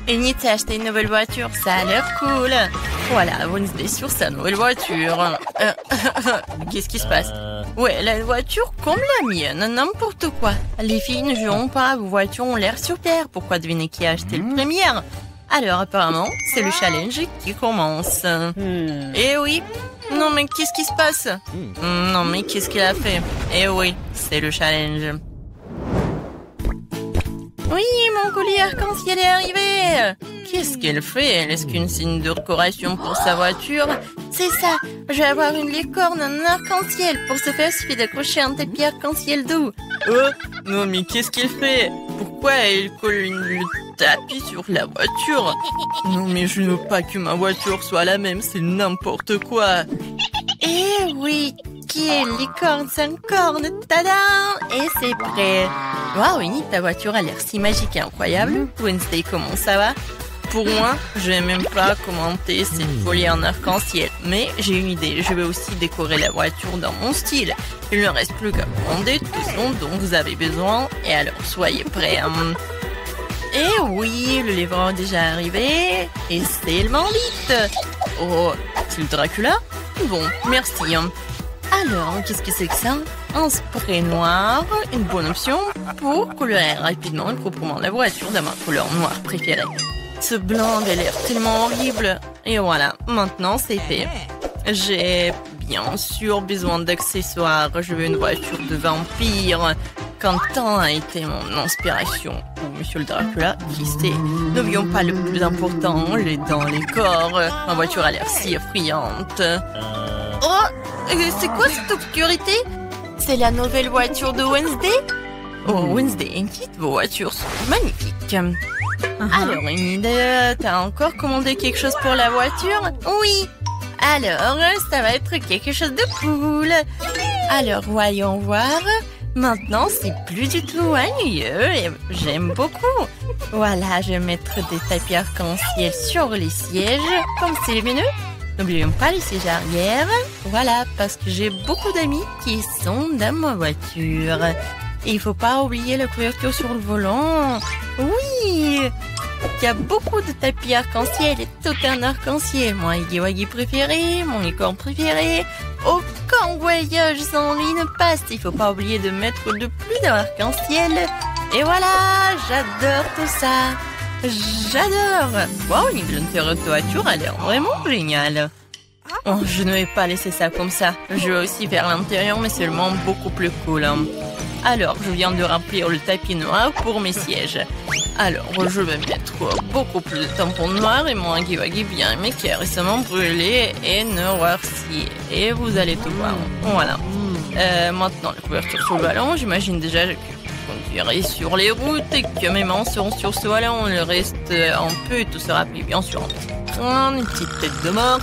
Enid s'est acheté une nouvelle voiture, ça a l'air cool. Voilà, Wednesday sur sa nouvelle voiture. Qu'est-ce qui se passe? Ouais, la voiture comme la mienne, n'importe quoi. Les filles ne joueront pas, vos voitures ont l'air super. Pourquoi deviner qui a acheté le premier? Alors apparemment, c'est le challenge qui commence. Eh oui. Non mais qu'est-ce qui se passe? Non mais qu'est-ce qu'il a fait? Eh oui, c'est le challenge. Oui, mon collier arc-en-ciel est arrivé. Qu'est-ce qu'elle fait? Elle laisse qu'une signe de décoration pour sa voiture. C'est ça, je vais avoir une licorne en arc-en-ciel. Pour ce faire, il suffit d'accrocher un tapis arc-en-ciel doux. Oh, non mais qu'est-ce qu'elle fait? Pourquoi elle colle le tapis sur la voiture? Non mais je ne veux pas que ma voiture soit la même, c'est n'importe quoi. Eh oui, qui est licorne sans corne, tada! Et c'est prêt. Waouh, Winnie, ta voiture a l'air si magique et incroyable. Wednesday, comment ça va? Pour moi, je vais même pas commenter cette folie en arc-en-ciel. Mais j'ai une idée, je vais aussi décorer la voiture dans mon style. Il ne reste plus qu'à commander tout ce dont vous avez besoin. Et alors, soyez prêts. Et oui, le livreur est déjà arrivé. Et c'est le bandit. Oh, c'est le Dracula? Bon, merci. Alors, qu'est-ce que c'est que ça? Un spray noir, une bonne option pour colorer rapidement et proprement la voiture de ma couleur noire préférée. Ce blanc a l'air tellement horrible. Et voilà, maintenant c'est fait. J'ai bien sûr besoin d'accessoires. Je veux une voiture de vampire. Quentin a été mon inspiration. Ou Monsieur le Dracula, qui sait. N'oublions pas le plus important, les dents, les corps. Ma voiture a l'air si effrayante. Oh, c'est quoi cette obscurité? C'est la nouvelle voiture de Wednesday? Oh, Wednesday, Enid, vos voitures sont magnifiques. Alors, Enid, t'as encore commandé quelque chose pour la voiture? Oui. Alors, ça va être quelque chose de cool. Alors, voyons voir. Maintenant, c'est plus du tout ennuyeux et j'aime beaucoup. Voilà, je vais mettre des tapis arc-en-ciel sur les sièges, comme c'est lumineux. N'oublions pas les sièges arrière. Voilà, parce que j'ai beaucoup d'amis qui sont dans ma voiture. Et il faut pas oublier la couverture sur le volant. Oui, il y a beaucoup de tapis arc-en-ciel et tout un arc-en-ciel. Mon Huggy-Wuggy préféré, mon licorne préféré. Aucun voyage sans lui ne passe. Il faut pas oublier de mettre de plus d'arc-en-ciel. Et voilà, j'adore tout ça. J'adore. Wow, l'intérieur de voiture a l'air vraiment génial. Oh, je ne vais pas laisser ça comme ça. Je vais aussi faire l'intérieur, mais seulement beaucoup plus cool. Alors, je viens de remplir le tapis noir pour mes sièges. Alors, je vais mettre beaucoup plus de tampons noirs et mon Huggy-Wuggy bien aimé qui est récemment brûlé et noirci. Et vous allez tout voir. Voilà. Maintenant, la couverture sur le ballon, j'imagine déjà que je conduirai sur les routes et que mes mains seront sur ce ballon. Le reste, un peu, tout sera plié bien sûr en petit train, une petite tête de mort.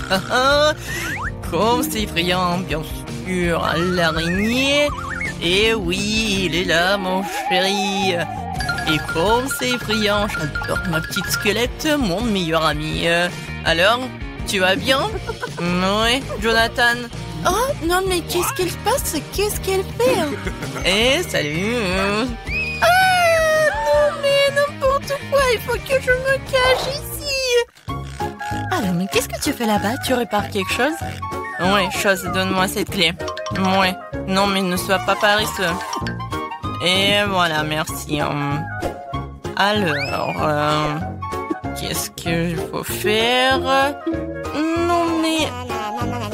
Comme c'est effrayant, bien sûr, l'araignée. Et oui, il est là, mon chéri. Et comme c'est effrayant, j'adore ma petite squelette, mon meilleur ami. Alors, tu vas bien? Oui, Jonathan. Oh, non, mais qu'est-ce qu'elle passe? Qu'est-ce qu'elle fait? Eh, salut. Ah, non, mais n'importe quoi, il faut que je me cache ici. Alors, mais qu'est-ce que tu fais là-bas? Tu répares quelque chose? Oui, chose, donne-moi cette clé. Oui, non, mais ne sois pas paresseux. Et voilà, merci. Alors, qu'est-ce qu'il faut faire? Non, mais...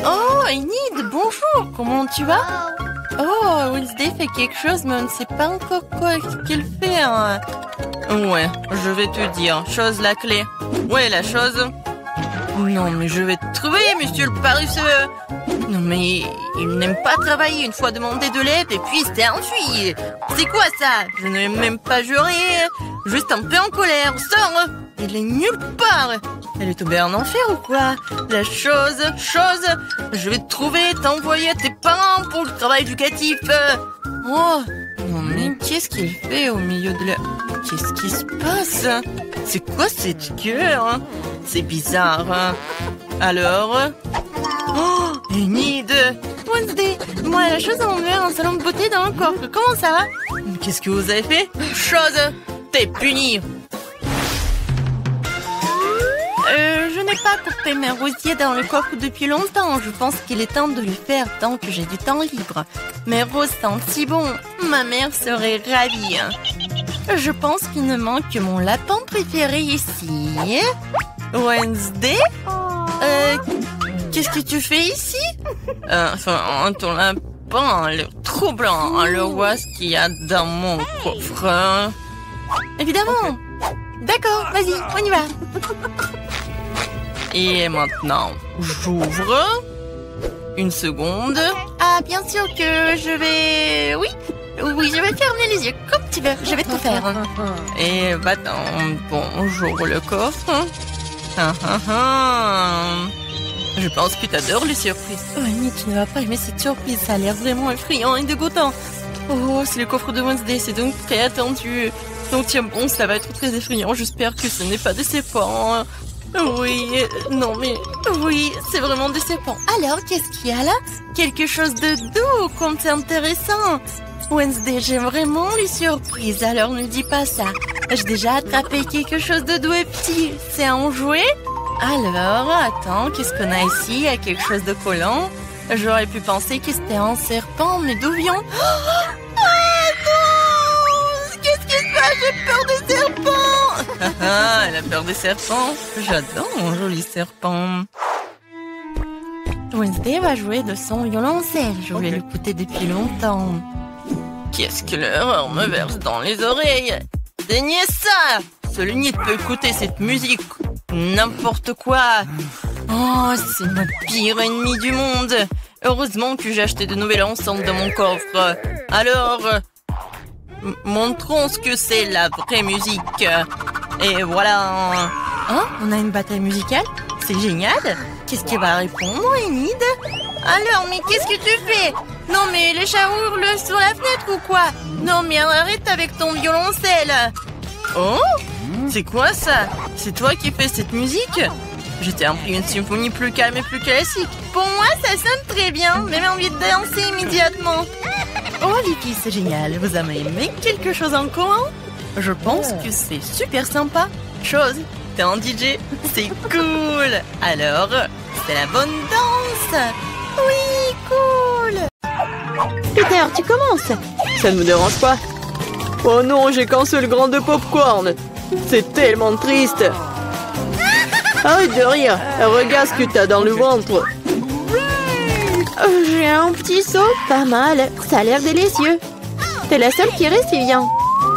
Oh, Enid, bonjour, comment tu vas? Oh, Wednesday fait quelque chose, mais on ne sait pas encore quoi qu'elle fait. Ouais, je vais te dire. Chose, la clé. Ouais, la chose. Non, mais je vais te trouver, monsieur le paresseux. Non, mais il n'aime pas travailler. Une fois demandé de l'aide et puis s'est enfui. C'est quoi ça? Je n'ai même pas juré. Juste un peu en colère. Sors. Il est nulle part. Elle est tombée en enfer ou quoi? La chose, je vais te trouver, t'envoyer à tes parents pour le travail éducatif. Oh, non mais qu'est-ce qu'il fait au milieu de la... Qu'est-ce qui se passe? C'est quoi cette gueule? C'est bizarre. Alors? Oh, Enid! Wednesday, moi la chose à m'enlever un salon de beauté dans le corps. Comment ça va? Qu'est-ce que vous avez fait? Chose, t'es puni. n'ai pas coupé mes rosiers dans le coffre depuis longtemps. Je pense qu'il est temps de le faire tant que j'ai du temps libre. Mes roses sentent si bon. Ma mère serait ravie. Je pense qu'il ne manque que mon lapin préféré ici. Wednesday? Qu'est-ce que tu fais ici? Ton lapin a l'air trop blanc. Alors, vois ce qu'il y a dans mon coffre. Évidemment. D'accord, vas-y, on y va. Et maintenant, j'ouvre. Une seconde. Ah, bien sûr que je vais... Oui, je vais fermer les yeux comme tu veux. Je vais tout faire. Et attends, bon, j'ouvre le coffre. Je pense que tu adores les surprises. Oui, mais tu ne vas pas aimer cette surprise. Ça a l'air vraiment effrayant et dégoûtant. Oh, c'est le coffre de Wednesday. C'est donc très attendu. Donc tiens bon, ça va être très effrayant. J'espère que ce n'est pas décevant. Oui, non mais... Oui, c'est vraiment décevant. Alors, qu'est-ce qu'il y a là? Quelque chose de doux, comme c'est intéressant. Wednesday, j'aime vraiment les surprises, alors ne dis pas ça. J'ai déjà attrapé quelque chose de doux et petit. C'est un jouet? Alors, attends, qu'est-ce qu'on a ici? Il y a quelque chose de collant. J'aurais pu penser que c'était un serpent, mais d'où vient? Ah non! Qu'est-ce qui se passe? J'ai peur des serpents! Ah, elle a peur des serpents. J'adore mon joli serpent. Wednesday va jouer de son violoncelle. Je voulais l'écouter depuis longtemps. Qu'est-ce que l'horreur me verse dans les oreilles? Saignez ça! Seul nid peut écouter cette musique. N'importe quoi. Oh, c'est mon pire ennemi du monde. Heureusement que j'ai acheté de nouvelles enceintes dans mon coffre. Alors, montrons ce que c'est la vraie musique. Et voilà. Oh, on a une bataille musicale? C'est génial. Qu'est-ce qui va répondre, Enid? Alors, mais qu'est-ce que tu fais? Non, mais les chats hurlent sur la fenêtre ou quoi? Non, mais arrête avec ton violoncelle. Oh, c'est quoi ça? C'est toi qui fais cette musique? Je t'ai appris une symphonie plus calme et plus classique. Pour moi, ça sonne très bien. Même envie de danser immédiatement. Oh, les filles, c'est génial. Vous avez aimé quelque chose en commun? Je pense que c'est super sympa. Chose, t'es un DJ. C'est cool. Alors, c'est la bonne danse. Oui, cool. Peter, tu commences. Ça ne me dérange pas. Oh non, j'ai qu'un seul grain de popcorn. C'est tellement triste. Arrête de rire. Regarde ce que t'as dans le ventre. J'ai un petit seau, pas mal. Ça a l'air délicieux. T'es la seule qui reste, Vivian.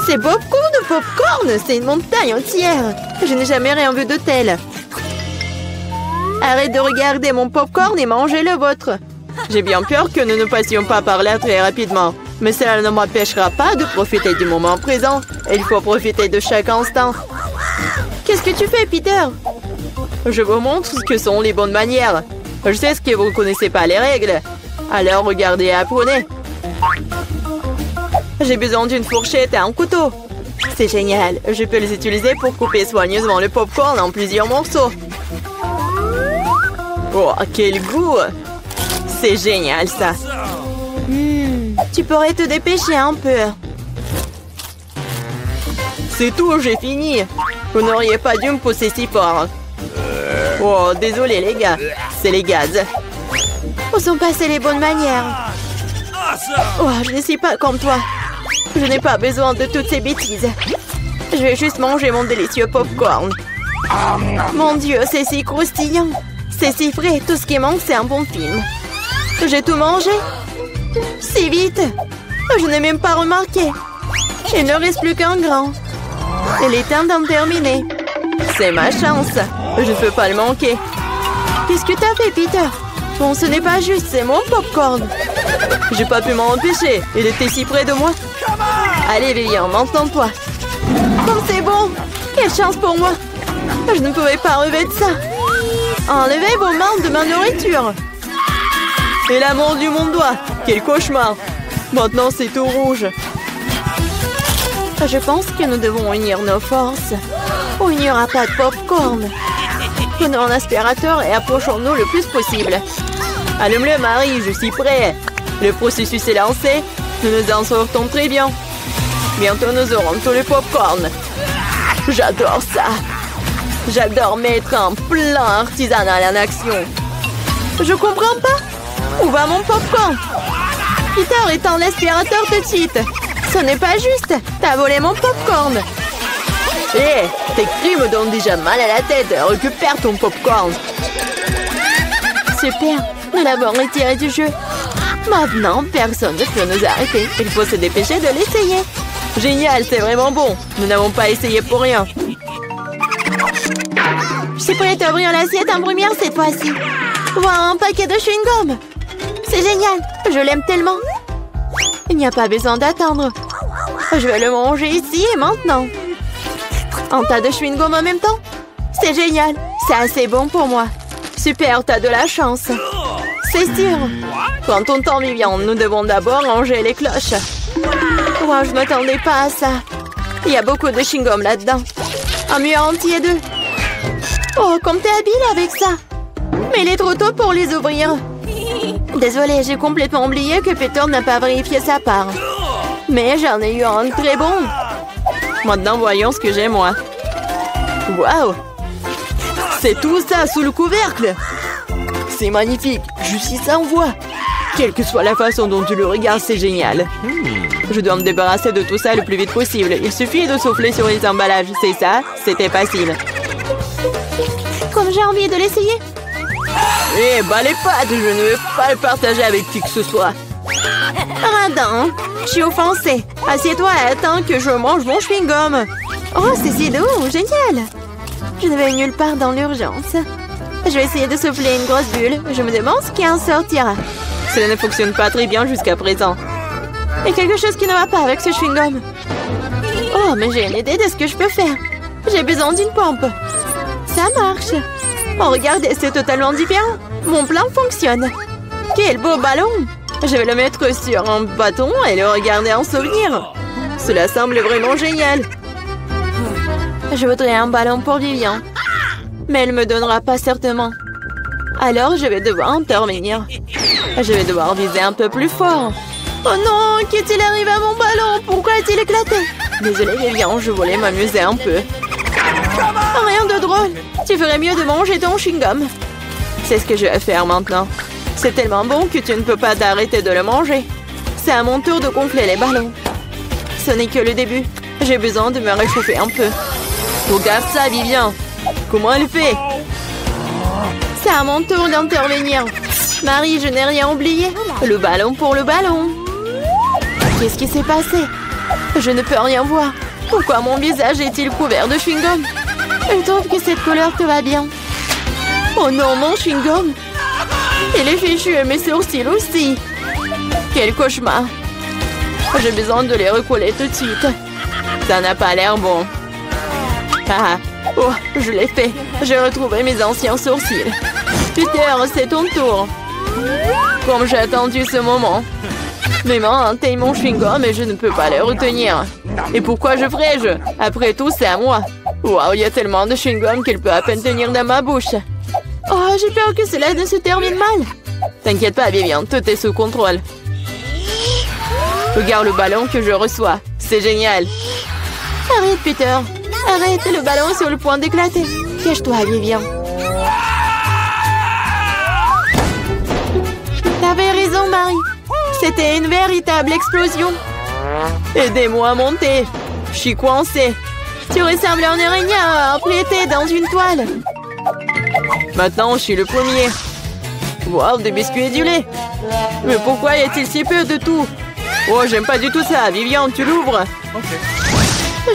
C'est beaucoup de popcorn. C'est une montagne entière. Je n'ai jamais rien vu de tel. Arrête de regarder mon popcorn et mangez le vôtre. J'ai bien peur que nous ne passions pas par là très rapidement. Mais cela ne m'empêchera pas de profiter du moment présent. Il faut profiter de chaque instant. Qu'est-ce que tu fais, Peter? Je vous montre ce que sont les bonnes manières. Je sais que vous ne connaissez pas les règles. Alors regardez et apprenez. J'ai besoin d'une fourchette et un couteau. C'est génial. Je peux les utiliser pour couper soigneusement le popcorn en plusieurs morceaux. Oh, quel goût! C'est génial, ça. Tu pourrais te dépêcher un peu. C'est tout, j'ai fini. Vous n'auriez pas dû me pousser si fort. Oh, désolé les gars. C'est les gaz. Où sont passées les bonnes manières? Oh, je ne suis pas comme toi. Je n'ai pas besoin de toutes ces bêtises. Je vais juste manger mon délicieux popcorn. Mon Dieu, c'est si croustillant. C'est si frais. Tout ce qui manque, c'est un bon film. J'ai tout mangé. Si vite. Je n'ai même pas remarqué. Il ne reste plus qu'un grain. Il est temps d'en terminer. C'est ma chance. Je ne peux pas le manquer. Qu'est-ce que t'as fait, Peter? Bon, ce n'est pas juste, c'est mon popcorn. J'ai pas pu m'en empêcher. Il était si près de moi. Allez, Vivian, maintenant-toi. Comme c'est bon. Quelle chance pour moi. Je ne pouvais pas relever de ça. Enlevez vos mains de ma nourriture. Et la mordu mon doigt. Quel cauchemar. Maintenant, c'est tout rouge. Je pense que nous devons unir nos forces. Ou il n'y aura pas de popcorn. Prenons un aspirateur et approchons-nous le plus possible. Allume-le, Marie, je suis prêt. Le processus est lancé. Nous nous en sortons très bien. Bientôt, nous aurons tout le popcorn. J'adore ça. J'adore mettre un plat artisanal en action. Je comprends pas. Où va mon popcorn? Peter est un aspirateur de cheat. Ce n'est pas juste. T'as volé mon popcorn. Hé, tes cris me donnent déjà mal à la tête. Récupère ton popcorn. Super, nous l'avons retiré du jeu. Maintenant, personne ne peut nous arrêter. Il faut se dépêcher de l'essayer. Génial, c'est vraiment bon. Nous n'avons pas essayé pour rien. Je suis prête à ouvrir l'assiette en première cette fois-ci. Voilà un paquet de chewing-gum. C'est génial, je l'aime tellement. Il n'y a pas besoin d'attendre. Je vais le manger ici et maintenant. Un tas de chewing-gum en même temps? C'est génial, c'est assez bon pour moi. Super, t'as de la chance. C'est sûr. Quand on t'en vient, nous devons d'abord ranger les cloches. Wow, je ne m'attendais pas à ça. Il y a beaucoup de chewing-gum là-dedans. Un mur entier d'eux. Oh, comme t'es habile avec ça. Mais il est trop tôt pour les ouvrir. Désolée, j'ai complètement oublié que Peter n'a pas vérifié sa part. Mais j'en ai eu un très bon. Maintenant, voyons ce que j'ai moi. Waouh! C'est tout ça sous le couvercle. C'est magnifique. Je suis sans voix. Quelle que soit la façon dont tu le regardes, c'est génial. Je dois me débarrasser de tout ça le plus vite possible. Il suffit de souffler sur les emballages. C'est ça, c'était facile. Comme j'ai envie de l'essayer. Eh, bah les pâtes, je ne vais pas le partager avec qui que ce soit. Radin, je suis offensée. Assieds-toi et attends que je mange mon chewing-gum. Oh, c'est si doux, génial. Je ne vais nulle part dans l'urgence. Je vais essayer de souffler une grosse bulle. Je me demande ce qui en sortira. Cela ne fonctionne pas très bien jusqu'à présent. Il y a quelque chose qui ne va pas avec ce chewing-gum. Oh, mais j'ai une idée de ce que je peux faire. J'ai besoin d'une pompe. Ça marche. Oh, regardez, c'est totalement différent. Mon plan fonctionne. Quel beau ballon. Je vais le mettre sur un bâton et le regarder en souvenir. Cela semble vraiment génial. Je voudrais un ballon pour Vivian. Mais elle ne me donnera pas certainement. Alors, je vais devoir intervenir. Je vais devoir viser un peu plus fort. Oh non, qu'est-il arrivé à mon ballon? Pourquoi a-t-il éclaté? Désolée, Vivian, je voulais m'amuser un peu. Rien de drôle. Tu ferais mieux de manger ton chewing-gum. C'est ce que je vais faire maintenant. C'est tellement bon que tu ne peux pas t'arrêter de le manger. C'est à mon tour de gonfler les ballons. Ce n'est que le début. J'ai besoin de me réchauffer un peu. Regarde ça, Vivian. Comment elle fait? C'est à mon tour d'intervenir. Marie, je n'ai rien oublié. Le ballon pour le ballon. Qu'est-ce qui s'est passé? Je ne peux rien voir. Pourquoi mon visage est-il couvert de chewing-gum? Je trouve que cette couleur te va bien. Oh non, mon chewing-gum. Il est fichu et mes sourcils aussi. Quel cauchemar. J'ai besoin de les recoller tout de suite. Ça n'a pas l'air bon. Ah, oh, je l'ai fait. J'ai retrouvé mes anciens sourcils. Peter, c'est ton tour. Comme j'ai attendu ce moment. Mes mains atteignent mon chewing-gum et je ne peux pas les retenir. Et pourquoi je ferais-je? Après tout, c'est à moi. Waouh, il y a tellement de chewing-gum qu'il peut à peine tenir dans ma bouche. Oh, j'ai peur que cela ne se termine mal. T'inquiète pas, Vivian, tout est sous contrôle. Regarde le ballon que je reçois. C'est génial. Arrête, Peter. Arrête, le ballon est sur le point d'éclater. Cache-toi, Vivian. T'avais raison, Marie. C'était une véritable explosion. Aidez-moi à monter. Je suis coincée. Tu ressembles à un araignée emplété dans une toile. Maintenant, je suis le premier. Wow, des biscuits et du lait. Mais pourquoi y a-t-il si peu de tout? Oh, j'aime pas du tout ça. Vivian, tu l'ouvres?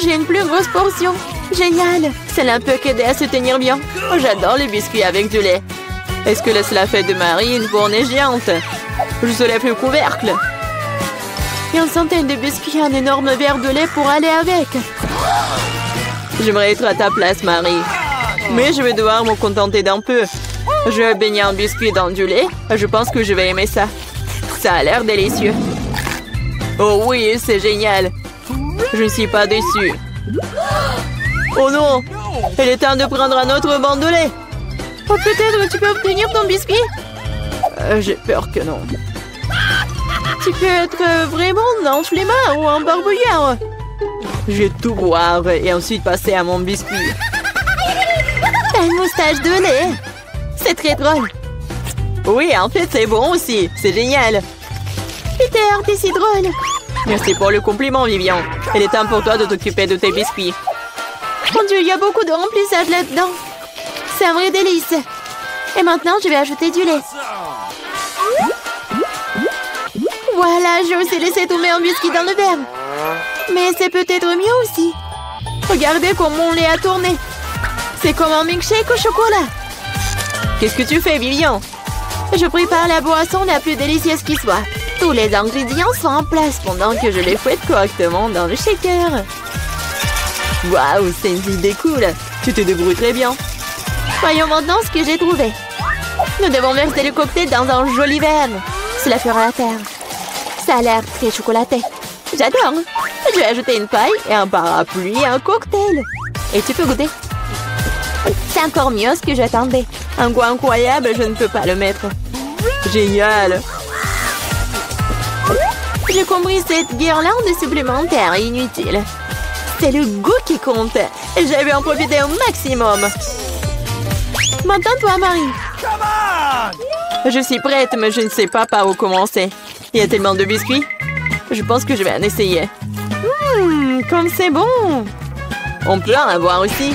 J'ai une plus grosse portion. Génial. Cela peut qu'aider à se tenir bien. Oh, j'adore les biscuits avec du lait. Est-ce que cela fait de Marie une fournée géante? Je soulève le couvercle. Une centaine de biscuits et un énorme verre de lait pour aller avec. J'aimerais être à ta place, Marie. Mais je vais devoir me contenter d'un peu. Je vais baigner un biscuit dans du lait. Je pense que je vais aimer ça. Ça a l'air délicieux. Oh oui, c'est génial. Je ne suis pas déçue. Oh non! Il est temps de prendre un autre banc de lait. Oh, peut-être tu peux obtenir ton biscuit? J'ai peur que non. Tu peux être vraiment un flemmard ou un barbouillard. Je vais tout boire et ensuite passer à mon biscuit. moustache de lait. C'est très drôle. Oui, en fait, c'est bon aussi. C'est génial. Peter, t'es si drôle. Merci pour le compliment, Vivian. Il est temps pour toi de t'occuper de tes biscuits. Mon Dieu, il y a beaucoup de remplissage là-dedans. C'est un vrai délice. Et maintenant, je vais ajouter du lait. Voilà, j'ai aussi laissé tomber un biscuit dans le verre. Mais c'est peut-être mieux aussi. Regardez comme mon lait a tourné. C'est comme un milkshake au chocolat. Qu'est-ce que tu fais, Vivian? Je prépare la boisson la plus délicieuse qui soit. Tous les ingrédients sont en place pendant que je les fouette correctement dans le shaker. Waouh, c'est une idée cool. Tu te débrouilles très bien. Voyons maintenant ce que j'ai trouvé. Nous devons verser le cocktail dans un joli verre. Cela fera l'affaire. Ça a l'air très chocolaté. J'adore. Je vais ajouter une paille et un parapluie et un cocktail. Et tu peux goûter. C'est encore mieux ce que j'attendais. Un goût incroyable, je ne peux pas le mettre. Génial. J'ai compris cette guirlande supplémentaire inutile. C'est le goût qui compte. Et je vais en profiter au maximum. Maintenant, toi, Marie. Je suis prête, mais je ne sais pas par où commencer. Il y a tellement de biscuits. Je pense que je vais en essayer. Comme c'est bon. On peut en avoir aussi.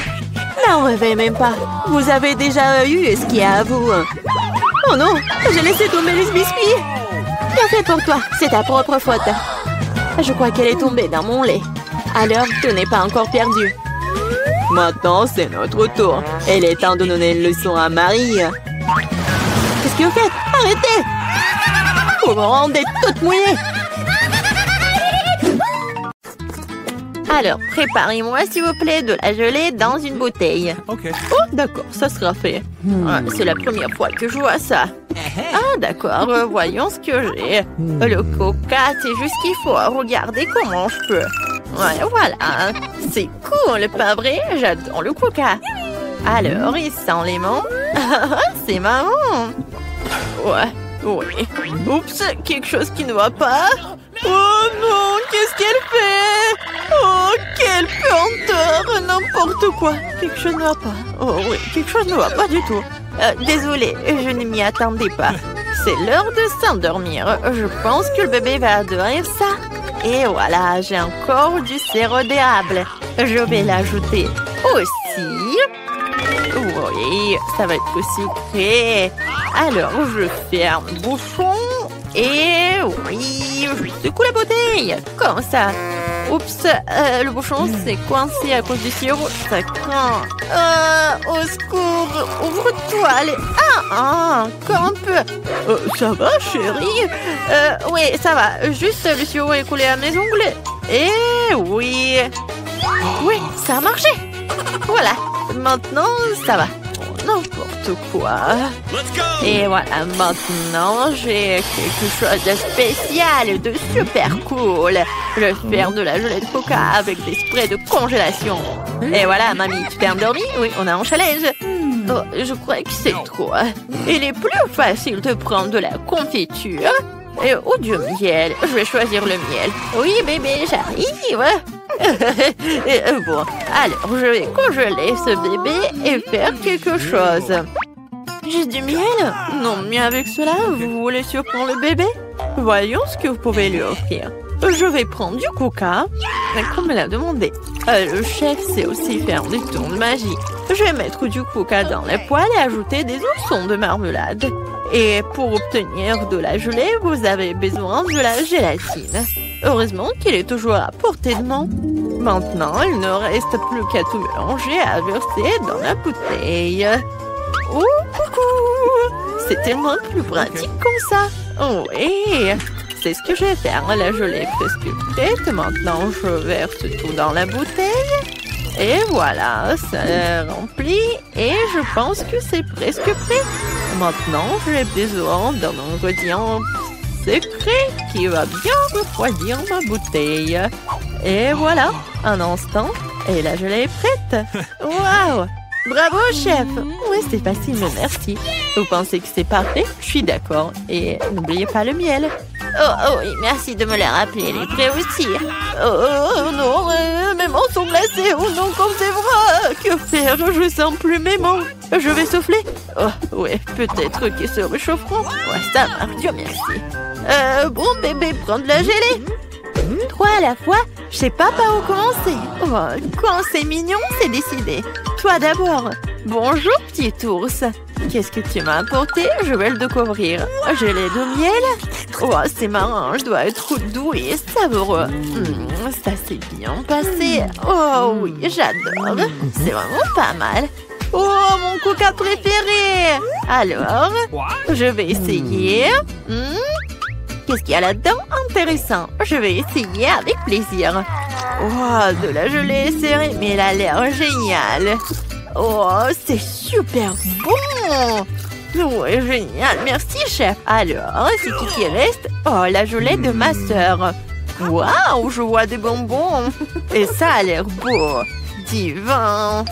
N'en rêvez même pas. Vous avez déjà eu ce qu'il y a à vous. Oh non, j'ai laissé tomber les biscuits. Bien fait pour toi, c'est ta propre faute. Je crois qu'elle est tombée dans mon lait. Alors, tout n'est pas encore perdu. Maintenant, c'est notre tour. Il est temps de donner une leçon à Marie. Qu'est-ce que vous faites? Arrêtez! Vous me rendez toute mouillée. Alors, préparez-moi, s'il vous plaît, de la gelée dans une bouteille. Okay. Oh, d'accord, ça sera fait. C'est la première fois que je vois ça. Ah, d'accord, voyons ce que j'ai. Le coca, c'est juste ce qu'il faut. Regardez comment je peux. Ouais, voilà. C'est cool, pas vrai? J'adore le coca. Alors, il sent les menthes. C'est marrant. Ouais, oui. Oups, quelque chose qui ne va pas. Oh non, qu'est-ce qu'elle fait? Oh, quelle puanteur! N'importe quoi. Quelque chose ne va pas. Oh oui, quelque chose ne va pas du tout. Désolée, je ne m'y attendais pas. C'est l'heure de s'endormir. Je pense que le bébé va adorer ça. Et voilà, j'ai encore du sirop d'érable. Je vais l'ajouter aussi. Oui, ça va être sucré. Alors, je ferme le bouchon. Et oui, je secoue la bouteille. Comme ça. Oups, le bouchon s'est coincé à cause du sirop. Ça craint. Au secours, ouvre-toi. Allez. Encore un peu. Ça va, chérie? Oui, ça va. Juste le sirop est coulé à mes ongles. Et oui. Oui, ça a marché. Voilà. Maintenant, ça va. N'importe quoi. Et voilà, maintenant, j'ai quelque chose de spécial, de super cool. Je vais faire de la gelée de coca avec des sprays de congélation. Et voilà, mamie, tu t'es endormie? Oui, on a un challenge. Oh, je crois que c'est trop. Il est plus facile de prendre de la confiture ou du miel. Je vais choisir le miel. Oui, bébé, j'arrive. Bon, alors je vais congeler ce bébé et faire quelque chose. J'ai du miel? Non, mais avec cela, vous voulez surprendre le bébé? Voyons ce que vous pouvez lui offrir. Je vais prendre du coca, comme elle a demandé. Le chef sait aussi faire des tours de magie. Je vais mettre du coca dans la poêle et ajouter des oursons de marmelade. Et pour obtenir de la gelée, vous avez besoin de la gélatine. Heureusement qu'il est toujours à portée de main. Maintenant, il ne reste plus qu'à tout mélanger et à verser dans la bouteille. Oh, coucou! C'est tellement plus pratique comme ça. Oh, oui, c'est ce que je vais faire. La gelée est presque prête. Maintenant, je verse tout dans la bouteille. Et voilà, ça est rempli. Et je pense que c'est presque prêt. Maintenant, j'ai besoin d'un ingrédient secret qui va bien refroidir ma bouteille. Et voilà, un instant, et la gelée est prête. Waouh! Bravo, chef! Oui, c'est facile, mais merci. Vous pensez que c'est parfait? Je suis d'accord. Et n'oubliez pas le miel. Oh oui, merci de me les rappeler. Les prêts aussi. Oh non, mes mains sont glacées. Oh non, comme c'est vrai. Que faire? Je sens plus mes mains. Je vais souffler. Oh ouais, peut-être qu'ils se réchaufferont. Ouais, ça marche, Dieu merci. Bon bébé, prends de la gelée. 3 à la fois, je sais pas par où commencer. Oh, quand c'est mignon, c'est décidé. Toi d'abord. Bonjour, petit ours. Qu'est-ce que tu m'as apporté? Je vais le découvrir. Gelée de miel? Oh, c'est marrant, je dois être doux et savoureux. Ça s'est bien passé. Oh oui, j'adore. C'est vraiment pas mal. Oh, mon coca préféré. Alors, je vais essayer. Qu'est-ce qu'il y a là-dedans? Intéressant. Je vais essayer avec plaisir. Oh, de la gelée serrée, mais elle a l'air géniale. Oh, c'est super bon. Ouais, génial. Merci, chef. Alors, c'est qui reste? Oh, la gelée de ma sœur. Waouh, je vois des bonbons. Et ça a l'air beau. Divin.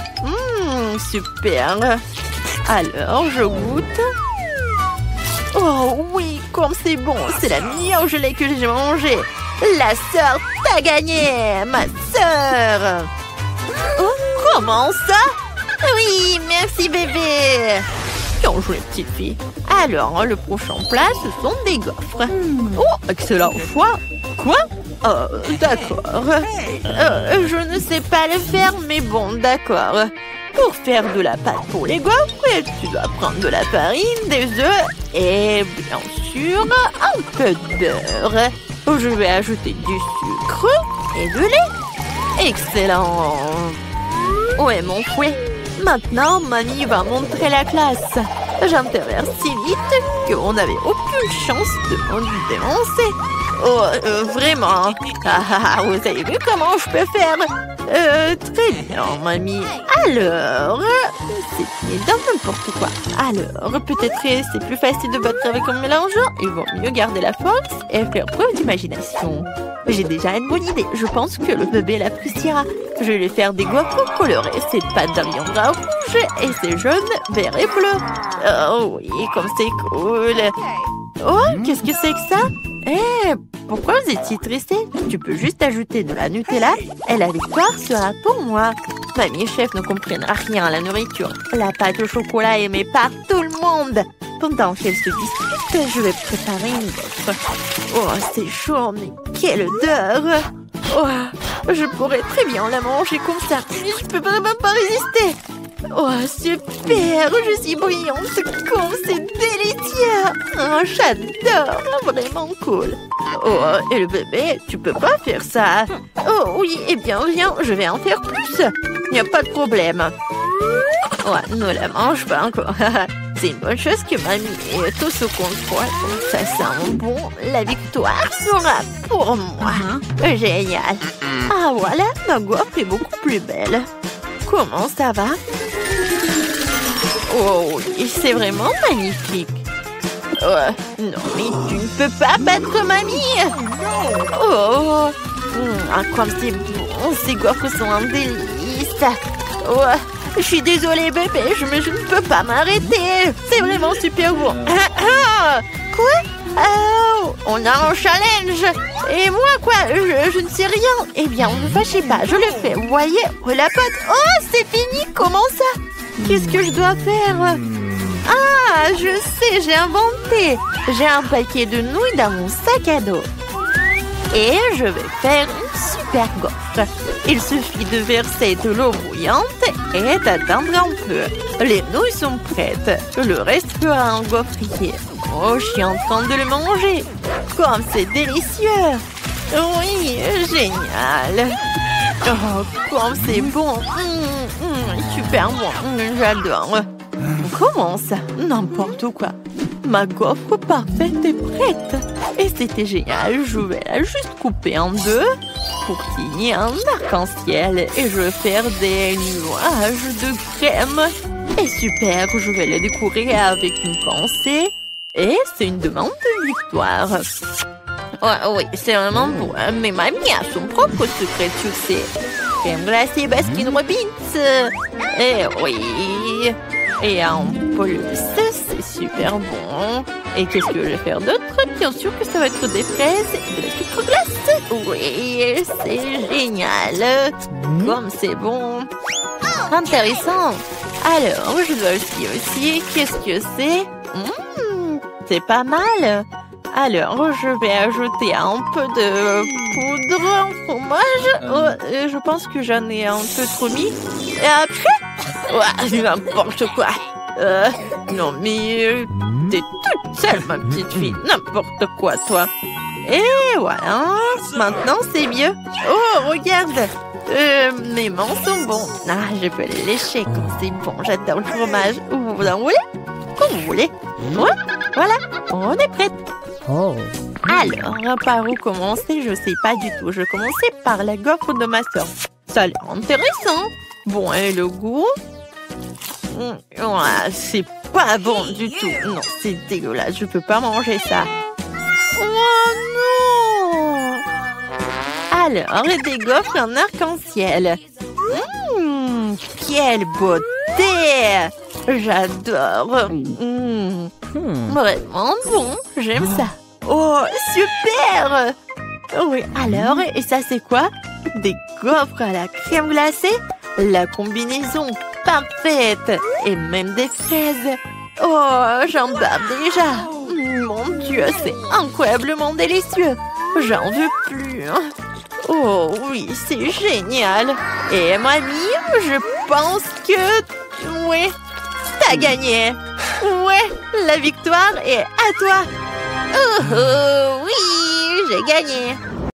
Super. Alors, je goûte. Oh oui, comme c'est bon. C'est la meilleure gelée que j'ai mangée. La sœur, t'as gagné. Ma sœur. Oh, comment ça? Oui, merci bébé. Bien joué, petite fille. Alors, le prochain plat, ce sont des gaufres. Oh, excellent choix. Quoi? D'accord. Je ne sais pas le faire, mais bon, d'accord. Pour faire de la pâte pour les gaufres, tu dois prendre de la farine, des œufs et bien sûr un peu de beurre. Je vais ajouter du sucre et de lait. Excellent. Ouais, mon fouet. Maintenant, mamie va montrer la classe. J'interviens si vite qu'on n'avait aucune chance de me dénoncer. Oh, vraiment? Vous avez vu comment je peux faire? Très bien, mamie. Alors, c'est dans n'importe quoi. Alors, peut-être c'est plus facile de battre avec un mélangeant. Il vaut mieux garder la force et faire preuve d'imagination. J'ai déjà une bonne idée. Je pense que le bébé l'appréciera. Je vais lui faire des gaufres colorées. Ses pattes deviendront rouges et ses jaunes, verts et bleus. Oh oui, comme c'est cool. Oh, qu'est-ce que c'est que ça? Pourquoi vous étiez tressé? Tu peux juste ajouter de la Nutella et la victoire sera pour moi. Mamie et chef ne comprennent rien à la nourriture. La pâte au chocolat est aimée par tout le monde. Pendant qu'elles se disputent, je vais préparer une gaufre. Oh, c'est chaud, mais quelle odeur! Oh, je pourrais très bien la manger comme ça, mais je peux vraiment pas résister. Oh, super! Je suis brillante, comme c'est délicieux! Oh, j'adore! Vraiment cool! Oh, et le bébé, tu peux pas faire ça? Oh oui, eh bien, viens, je vais en faire plus! Il n'y a pas de problème. Ouais, ne la mange pas encore. C'est une bonne chose que mamie ait tout sous contrôle. Ça sent bon. La victoire sera pour moi. Génial. Ah voilà, ma gaufre est beaucoup plus belle. Comment ça va? Oh, c'est vraiment magnifique. Non, mais tu ne peux pas battre mamie. Oh, comme c'est bon. Ces gaufres sont un délice. Oh, je suis désolée, bébé, je ne peux pas m'arrêter. C'est vraiment super bon. Quoi? Oh, on a un challenge. Et moi, quoi? Je ne sais rien. Eh bien, ne vous fâchez pas, je le fais. Vous voyez? Oh, la pâte. Oh, c'est fini. Comment ça? Qu'est-ce que je dois faire? Ah, je sais, j'ai inventé. J'ai un paquet de nouilles dans mon sac à dos. Et je vais faire une super gaufre. Il suffit de verser de l'eau bouillante et d'attendre un peu. Les nouilles sont prêtes. Le reste fera un gaufrier. Oh, je suis en train de le manger. Comme c'est délicieux. Oui, génial. Oh, comme c'est bon. Super bon. J'adore. Comment ça? N'importe quoi. Ma gaufre parfaite est prête. Et c'était génial. Je vais la juste couper en deux pour qu'il y ait un arc-en-ciel. Et je vais faire des nuages de crème. Et super, je vais les décorer avec une pensée. Et c'est une demande de victoire. Oh, oui, c'est vraiment bon. Mais mamie a son propre secret de succès. Crème glacée Baskin Robbins. Et oui. Et en plus, c'est super bon. Et qu'est-ce que je vais faire d'autre? Bien sûr que ça va être des fraises et de la sucre glace. Oui, c'est génial. Comme c'est bon. Intéressant. Alors, je dois aussi. Qu'est-ce que c'est? C'est pas mal. Alors, je vais ajouter un peu de poudre en fromage. Je pense que j'en ai un peu trop mis. Et après, n'importe quoi. Non, mais t'es toute seule, ma petite fille. N'importe quoi, toi. Et voilà. Maintenant, c'est mieux. Oh, regarde. Mes mains sont bons. Ah, je peux les lécher quand c'est bon. J'adore le fromage. Vous en voulez? Comme vous voulez. Ouais, voilà, on est prête. Oh. Alors, par où commencer? Je sais pas du tout. Je vais commencer par la gaufre de ma soeur. Ça a l'air intéressant. Bon, et le goût? C'est pas bon du tout. Non, c'est dégueulasse. Je peux pas manger ça. Oh non! Alors, des gaufres en arc-en-ciel. Quelle beauté! J'adore. Vraiment bon. J'aime ça. Oh, super! Oui, alors, et ça c'est quoi? Des gaufres à la crème glacée? La combinaison parfaite. Et même des fraises. Oh, j'en bave déjà. Mon Dieu, c'est incroyablement délicieux. J'en veux plus. Oh oui, c'est génial. Et mamie, je pense que... Oui, t'as gagné. Ouais, la victoire est à toi. Oh oui, j'ai gagné.